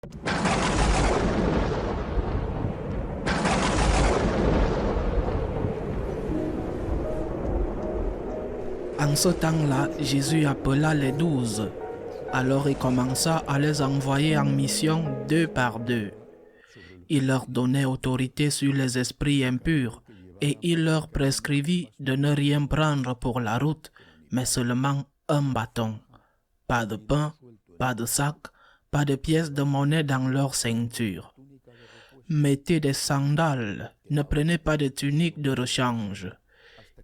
En ce temps-là, Jésus appela les 12. Alors il commença à les envoyer en mission 2 par 2. Il leur donnait autorité sur les esprits impurs et il leur prescrivit de ne rien prendre pour la route, mais seulement un bâton. Pas de pain, pas de sac, pas de pièces de monnaie dans leur ceinture. Mettez des sandales, ne prenez pas de tunique de rechange.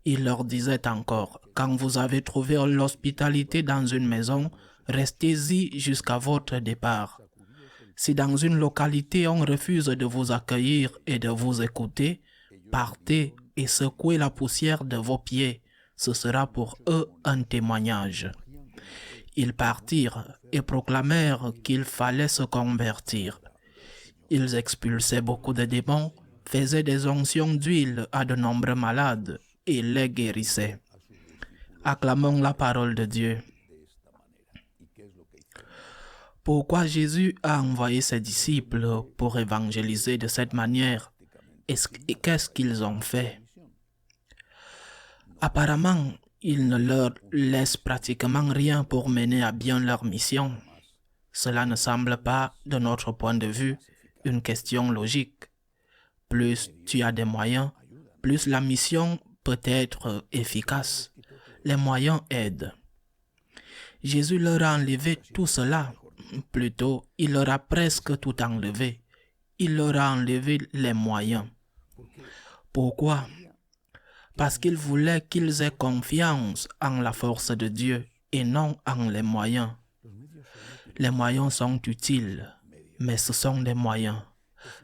Il leur disait encore, quand vous avez trouvé l'hospitalité dans une maison, restez-y jusqu'à votre départ. Si dans une localité on refuse de vous accueillir et de vous écouter, partez et secouez la poussière de vos pieds. Ce sera pour eux un témoignage. Ils partirent et proclamèrent qu'il fallait se convertir. Ils expulsaient beaucoup de démons, faisaient des onctions d'huile à de nombreux malades et les guérissaient. Acclamons la parole de Dieu. Pourquoi Jésus a envoyé ses disciples pour évangéliser de cette manière? Et qu'est-ce qu'ils ont fait? Apparemment, il ne leur laisse pratiquement rien pour mener à bien leur mission. Cela ne semble pas, de notre point de vue, une question logique. Plus tu as des moyens, plus la mission peut être efficace. Les moyens aident. Jésus leur a enlevé tout cela. Plutôt, il leur a presque tout enlevé. Il leur a enlevé les moyens. Pourquoi? Parce qu'il voulait qu'ils aient confiance en la force de Dieu et non en les moyens. Les moyens sont utiles, mais ce sont des moyens.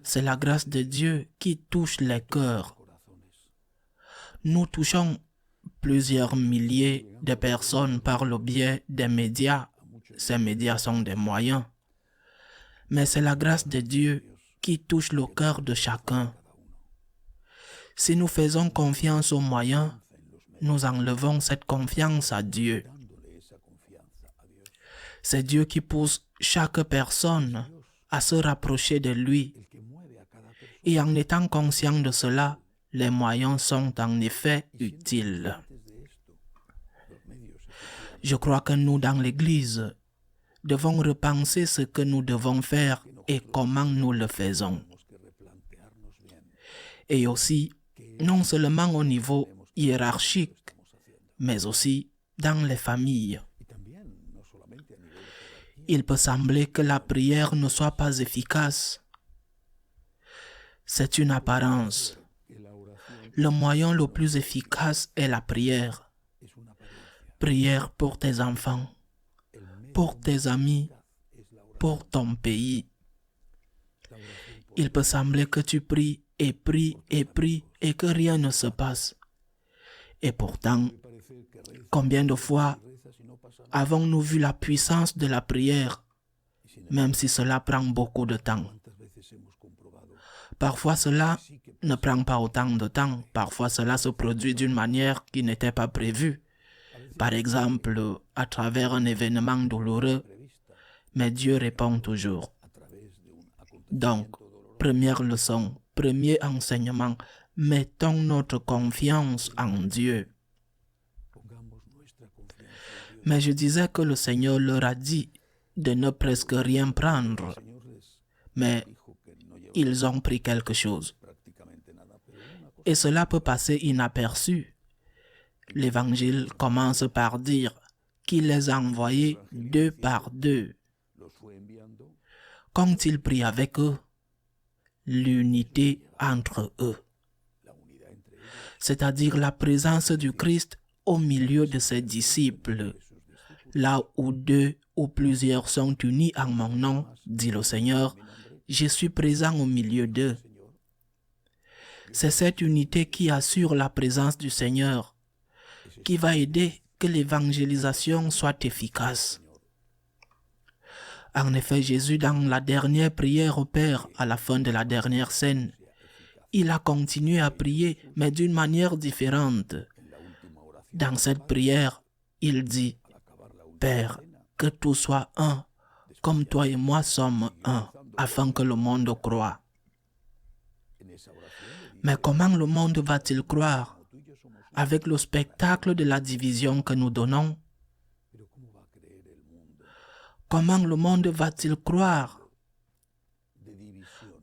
C'est la grâce de Dieu qui touche les cœurs. Nous touchons plusieurs milliers de personnes par le biais des médias. Ces médias sont des moyens. Mais c'est la grâce de Dieu qui touche le cœur de chacun. Si nous faisons confiance aux moyens, nous enlevons cette confiance à Dieu. C'est Dieu qui pousse chaque personne à se rapprocher de lui. Et en étant conscient de cela, les moyens sont en effet utiles. Je crois que nous, dans l'Église, devons repenser ce que nous devons faire et comment nous le faisons. Et aussi, non seulement au niveau hiérarchique, mais aussi dans les familles. Il peut sembler que la prière ne soit pas efficace. C'est une apparence. Le moyen le plus efficace est la prière. Prière pour tes enfants, pour tes amis, pour ton pays. Il peut sembler que tu pries et pries et pries et que rien ne se passe. Et pourtant, combien de fois avons-nous vu la puissance de la prière, même si cela prend beaucoup de temps? Parfois cela ne prend pas autant de temps, parfois cela se produit d'une manière qui n'était pas prévue. Par exemple, à travers un événement douloureux, mais Dieu répond toujours. Donc, première leçon, premier enseignement, mettons notre confiance en Dieu. Mais je disais que le Seigneur leur a dit de ne presque rien prendre, mais ils ont pris quelque chose. Et cela peut passer inaperçu. L'Évangile commence par dire qu'il les a envoyés 2 par 2. Qu'ont-ils pris avec eux? L'unité entre eux, c'est-à-dire la présence du Christ au milieu de ses disciples. Là où 2 ou plusieurs sont unis en mon nom, dit le Seigneur, je suis présent au milieu d'eux. C'est cette unité qui assure la présence du Seigneur, qui va aider que l'évangélisation soit efficace. En effet, Jésus, dans la dernière prière au Père, à la fin de la dernière scène, il a continué à prier, mais d'une manière différente. Dans cette prière, il dit, « Père, que tout soit un, comme toi et moi sommes un, afin que le monde croie. Mais comment le monde va-t-il croire avec le spectacle de la division que nous donnons? Comment le monde va-t-il croire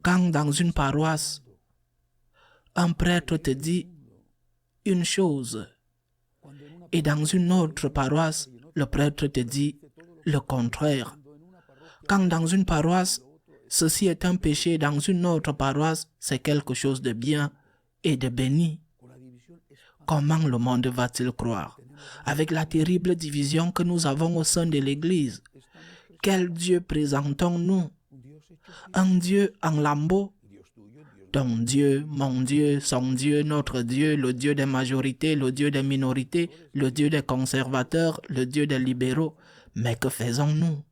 quand dans une paroisse, un prêtre te dit une chose et dans une autre paroisse, le prêtre te dit le contraire? Quand dans une paroisse, ceci est un péché, dans une autre paroisse, c'est quelque chose de bien et de béni. Comment le monde va-t-il croire avec la terrible division que nous avons au sein de l'Église? Quel Dieu présentons-nous? Un Dieu en lambeaux? Ton Dieu, mon Dieu, son Dieu, notre Dieu, le Dieu des majorités, le Dieu des minorités, le Dieu des conservateurs, le Dieu des libéraux. Mais que faisons-nous?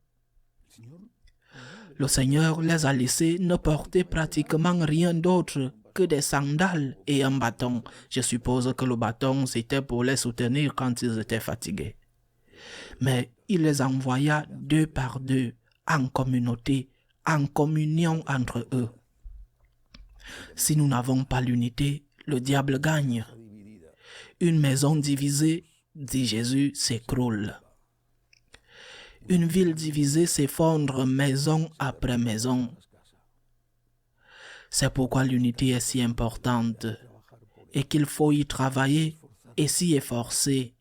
Le Seigneur les a laissés ne porter pratiquement rien d'autre que des sandales et un bâton. Je suppose que le bâton, c'était pour les soutenir quand ils étaient fatigués. Mais il les envoya deux par deux, en communauté, en communion entre eux. Si nous n'avons pas l'unité, le diable gagne. Une maison divisée, dit Jésus, s'écroule. Une ville divisée s'effondre maison après maison. C'est pourquoi l'unité est si importante et qu'il faut y travailler et s'y efforcer.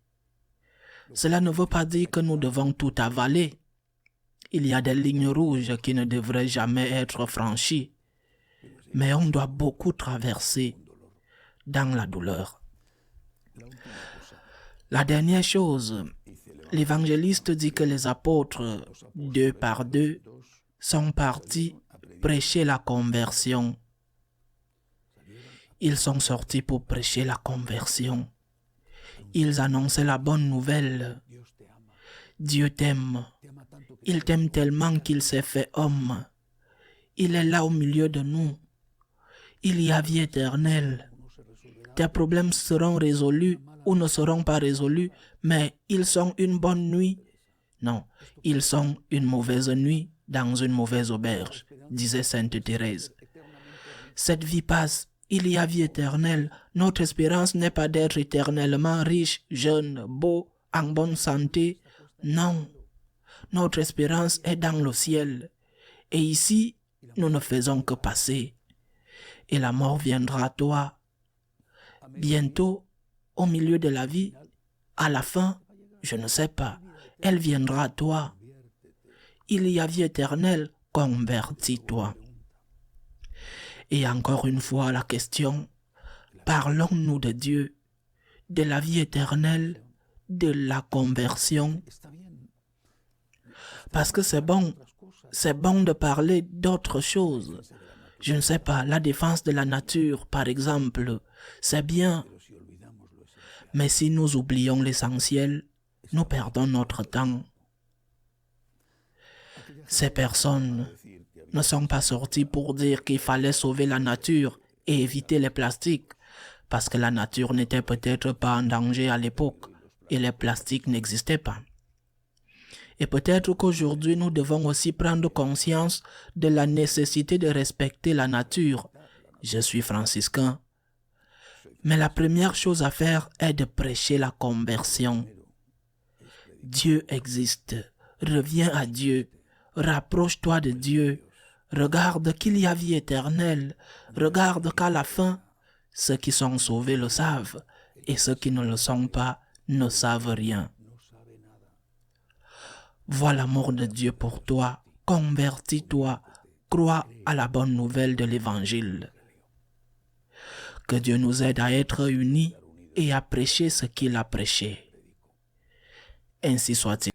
Cela ne veut pas dire que nous devons tout avaler. Il y a des lignes rouges qui ne devraient jamais être franchies. Mais on doit beaucoup traverser dans la douleur. La dernière chose, l'évangéliste dit que les apôtres, deux par deux, sont partis prêcher la conversion. Ils sont sortis pour prêcher la conversion. Ils annonçaient la bonne nouvelle. Dieu t'aime. Il t'aime tellement qu'il s'est fait homme. Il est là au milieu de nous. Il y a vie éternelle. Tes problèmes seront résolus ou ne seront pas résolus, mais ils sont une bonne nuit. Non, ils sont une mauvaise nuit dans une mauvaise auberge, disait Sainte Thérèse. Cette vie passe, il y a vie éternelle. Notre espérance n'est pas d'être éternellement riche, jeune, beau, en bonne santé. Non, notre espérance est dans le ciel. Et ici, nous ne faisons que passer. Et la mort viendra à toi. Bientôt, au milieu de la vie, à la fin, je ne sais pas, elle viendra à toi. Il y a vie éternelle, convertis-toi. Et encore une fois, la question, parlons-nous de Dieu, de la vie éternelle, de la conversion? Parce que c'est bon de parler d'autres choses. Je ne sais pas, la défense de la nature, par exemple, c'est bien. Mais si nous oublions l'essentiel, nous perdons notre temps. Ces personnes ne sont pas sorties pour dire qu'il fallait sauver la nature et éviter les plastiques, parce que la nature n'était peut-être pas en danger à l'époque et les plastiques n'existaient pas. Et peut-être qu'aujourd'hui, nous devons aussi prendre conscience de la nécessité de respecter la nature. Je suis franciscain. Mais la première chose à faire est de prêcher la conversion. Dieu existe. Reviens à Dieu. Rapproche-toi de Dieu. Regarde qu'il y a vie éternelle. Regarde qu'à la fin, ceux qui sont sauvés le savent et ceux qui ne le sont pas ne savent rien. Vois l'amour de Dieu pour toi, convertis-toi, crois à la bonne nouvelle de l'Évangile. Que Dieu nous aide à être unis et à prêcher ce qu'il a prêché. Ainsi soit-il.